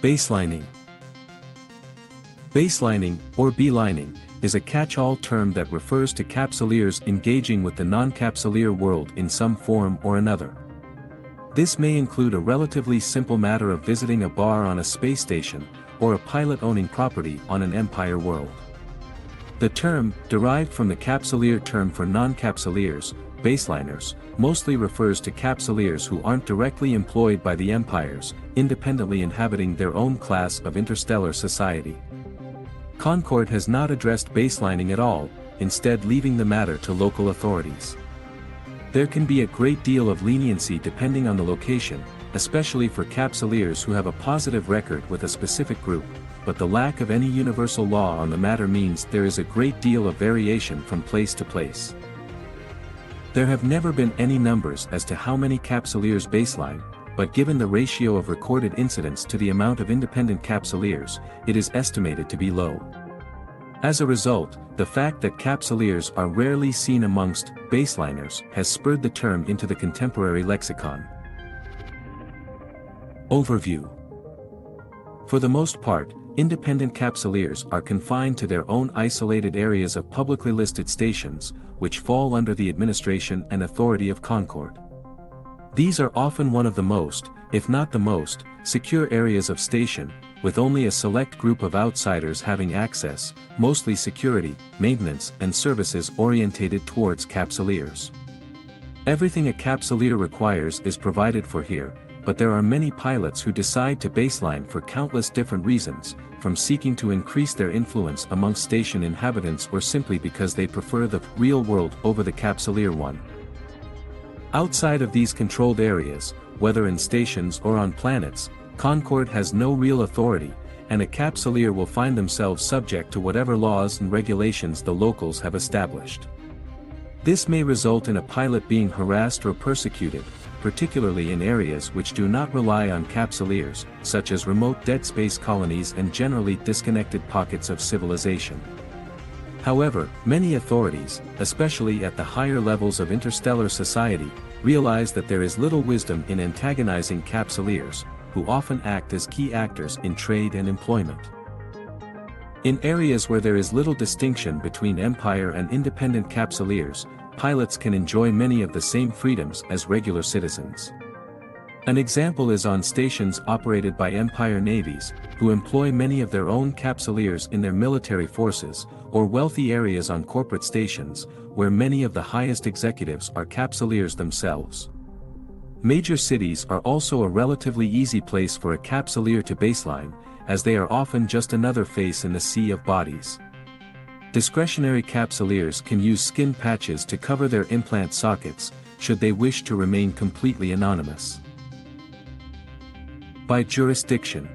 Baselining. Baselining, or beelining, is a catch-all term that refers to capsuleers engaging with the non-capsuleer world in some form or another. This may include a relatively simple matter of visiting a bar on a space station, or a pilot owning property on an empire world. The term, derived from the capsuleer term for non-capsuleers, baseliners, mostly refers to capsuleers who aren't directly employed by the empires, independently inhabiting their own class of interstellar society. Concord has not addressed baselining at all, instead leaving the matter to local authorities. There can be a great deal of leniency depending on the location, especially for capsuleers who have a positive record with a specific group, but the lack of any universal law on the matter means there is a great deal of variation from place to place. There have never been any numbers as to how many capsuleers baseline, but given the ratio of recorded incidents to the amount of independent capsuleers, it is estimated to be low. As a result, the fact that capsuleers are rarely seen amongst baseliners has spurred the term into the contemporary lexicon. Overview. For the most part, independent capsuleers are confined to their own isolated areas of publicly listed stations, which fall under the administration and authority of Concord. These are often one of the most, if not the most, secure areas of station, with only a select group of outsiders having access, mostly security, maintenance and services orientated towards capsuleers. Everything a capsuleer requires is provided for here, but there are many pilots who decide to baseline for countless different reasons, from seeking to increase their influence amongst station inhabitants or simply because they prefer the real world over the capsuleer one. Outside of these controlled areas, whether in stations or on planets, Concord has no real authority, and a capsuleer will find themselves subject to whatever laws and regulations the locals have established. This may result in a pilot being harassed or persecuted, particularly in areas which do not rely on capsuleers, such as remote dead space colonies and generally disconnected pockets of civilization. However, many authorities, especially at the higher levels of interstellar society, realize that there is little wisdom in antagonizing capsuleers, who often act as key actors in trade and employment. In areas where there is little distinction between empire and independent capsuleers, pilots can enjoy many of the same freedoms as regular citizens. An example is on stations operated by empire navies, who employ many of their own capsuleers in their military forces, or wealthy areas on corporate stations, where many of the highest executives are capsuleers themselves. Major cities are also a relatively easy place for a capsuleer to baseline, as they are often just another face in the sea of bodies. Discretionary capsuleers can use skin patches to cover their implant sockets, should they wish to remain completely anonymous. By jurisdiction.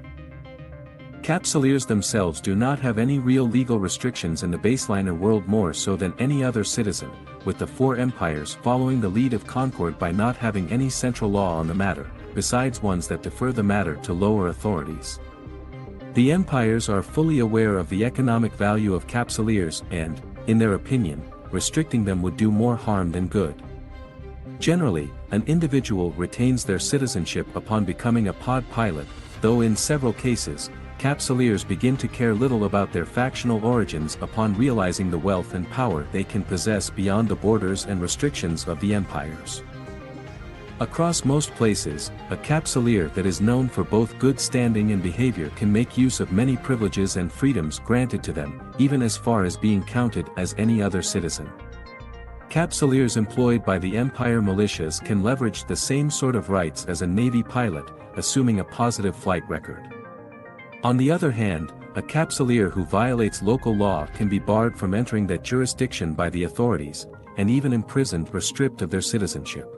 Capsuleers themselves do not have any real legal restrictions in the baseliner world, more so than any other citizen, with the four empires following the lead of Concord by not having any central law on the matter, besides ones that defer the matter to lower authorities. The empires are fully aware of the economic value of capsuleers and, in their opinion, restricting them would do more harm than good. Generally, an individual retains their citizenship upon becoming a pod pilot, though in several cases, capsuleers begin to care little about their factional origins upon realizing the wealth and power they can possess beyond the borders and restrictions of the empires. Across most places, a capsuleer that is known for both good standing and behavior can make use of many privileges and freedoms granted to them, even as far as being counted as any other citizen. Capsuleers employed by the Empire militias can leverage the same sort of rights as a Navy pilot, assuming a positive flight record. On the other hand, a capsuleer who violates local law can be barred from entering that jurisdiction by the authorities, and even imprisoned or stripped of their citizenship.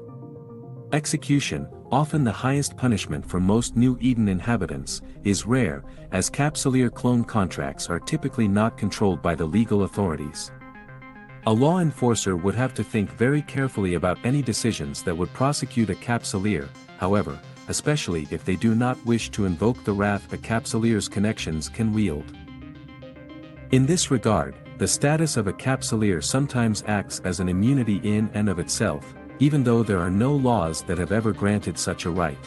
Execution, often the highest punishment for most New Eden inhabitants, is rare, as capsuleer clone contracts are typically not controlled by the legal authorities. A law enforcer would have to think very carefully about any decisions that would prosecute a capsuleer, however, especially if they do not wish to invoke the wrath a capsuleer's connections can wield. In this regard, the status of a capsuleer sometimes acts as an immunity in and of itself, even though there are no laws that have ever granted such a right.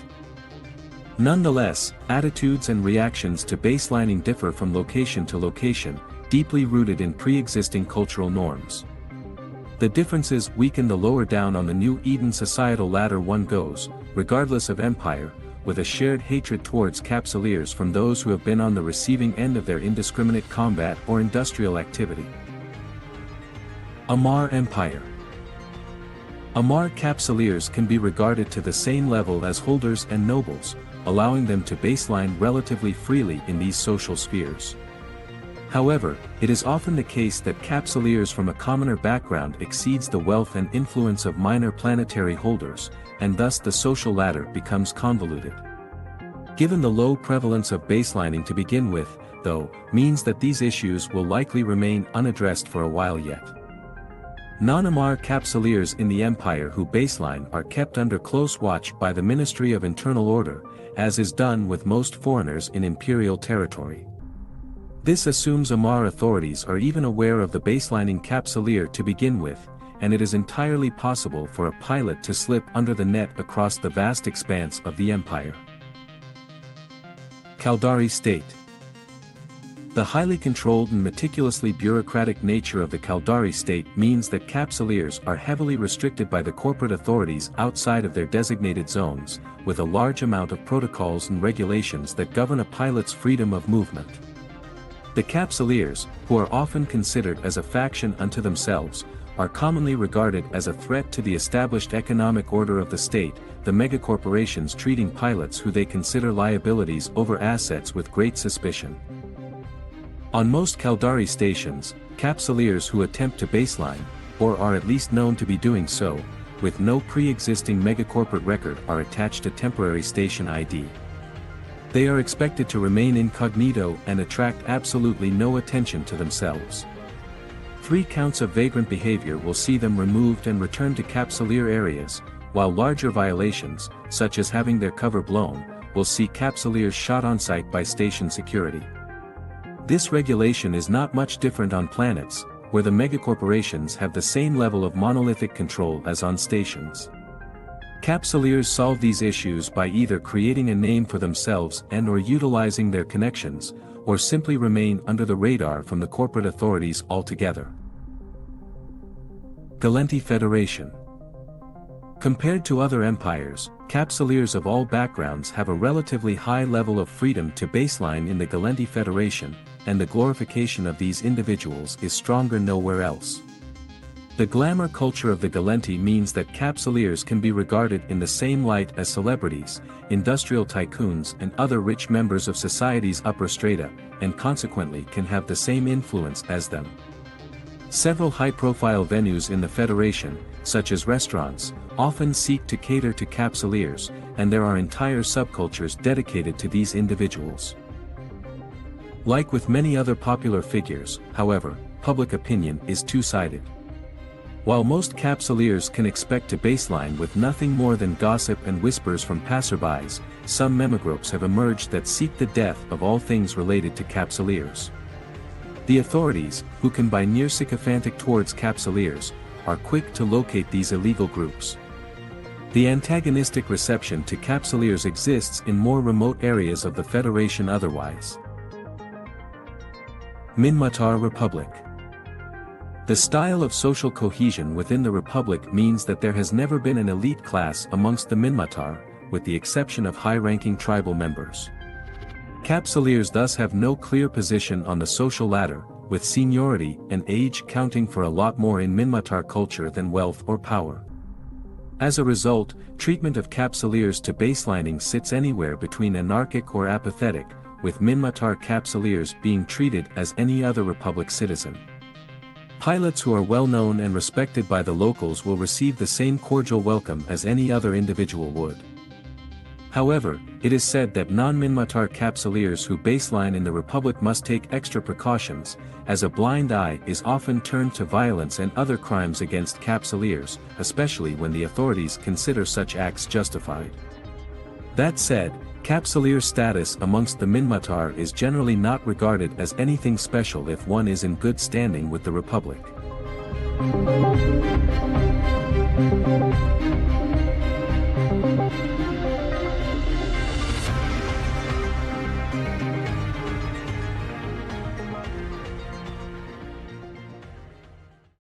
Nonetheless, attitudes and reactions to baselining differ from location to location, deeply rooted in pre-existing cultural norms. The differences weaken the lower down on the New Eden societal ladder one goes, regardless of empire, with a shared hatred towards capsuleers from those who have been on the receiving end of their indiscriminate combat or industrial activity. Amar Empire. Amar capsuleers can be regarded to the same level as holders and nobles, allowing them to baseline relatively freely in these social spheres. However, it is often the case that capsuleers from a commoner background exceeds the wealth and influence of minor planetary holders, and thus the social ladder becomes convoluted. Given the low prevalence of baselining to begin with, though, means that these issues will likely remain unaddressed for a while yet. Non-Amar capsuleers in the Empire who baseline are kept under close watch by the Ministry of Internal Order, as is done with most foreigners in imperial territory. This assumes Amar authorities are even aware of the baselining capsuleer to begin with, and it is entirely possible for a pilot to slip under the net across the vast expanse of the Empire. Caldari State. The highly controlled and meticulously bureaucratic nature of the Caldari State means that capsuleers are heavily restricted by the corporate authorities outside of their designated zones, with a large amount of protocols and regulations that govern a pilot's freedom of movement. The capsuleers, who are often considered as a faction unto themselves, are commonly regarded as a threat to the established economic order of the state, the megacorporations treating pilots who they consider liabilities over assets with great suspicion. On most Caldari stations, capsuleers who attempt to baseline, or are at least known to be doing so, with no pre-existing megacorporate record are attached to temporary station ID. They are expected to remain incognito and attract absolutely no attention to themselves. 3 counts of vagrant behavior will see them removed and returned to capsuleer areas, while larger violations, such as having their cover blown, will see capsuleers shot on sight by station security. This regulation is not much different on planets, where the megacorporations have the same level of monolithic control as on stations. Capsuleers solve these issues by either creating a name for themselves and/or utilizing their connections, or simply remain under the radar from the corporate authorities altogether. Galenti Federation. Compared to other empires, capsuleers of all backgrounds have a relatively high level of freedom to baseline in the Galenti Federation, and the glorification of these individuals is stronger nowhere else. The glamour culture of the Galenti means that capsuleers can be regarded in the same light as celebrities, industrial tycoons and other rich members of society's upper strata, and consequently can have the same influence as them. Several high-profile venues in the Federation, such as restaurants, often seek to cater to capsuleers, and there are entire subcultures dedicated to these individuals. Like with many other popular figures, however, public opinion is two-sided. While most capsuleers can expect to baseline with nothing more than gossip and whispers from passerbys, some memegroups have emerged that seek the death of all things related to capsuleers. The authorities, who can be near sycophantic towards capsuleers, are quick to locate these illegal groups. The antagonistic reception to capsuleers exists in more remote areas of the Federation otherwise. Minmatar Republic. The style of social cohesion within the Republic means that there has never been an elite class amongst the Minmatar, with the exception of high-ranking tribal members. Capsuleers thus have no clear position on the social ladder, with seniority and age counting for a lot more in Minmatar culture than wealth or power. As a result, treatment of capsuleers to baselining sits anywhere between anarchic or apathetic, with Minmatar capsuleers being treated as any other Republic citizen. Pilots who are well known and respected by the locals will receive the same cordial welcome as any other individual would. However, it is said that non-Minmatar capsuleers who baseline in the Republic must take extra precautions, as a blind eye is often turned to violence and other crimes against capsuleers, especially when the authorities consider such acts justified. That said, capsuleer status amongst the Minmatar is generally not regarded as anything special if one is in good standing with the Republic.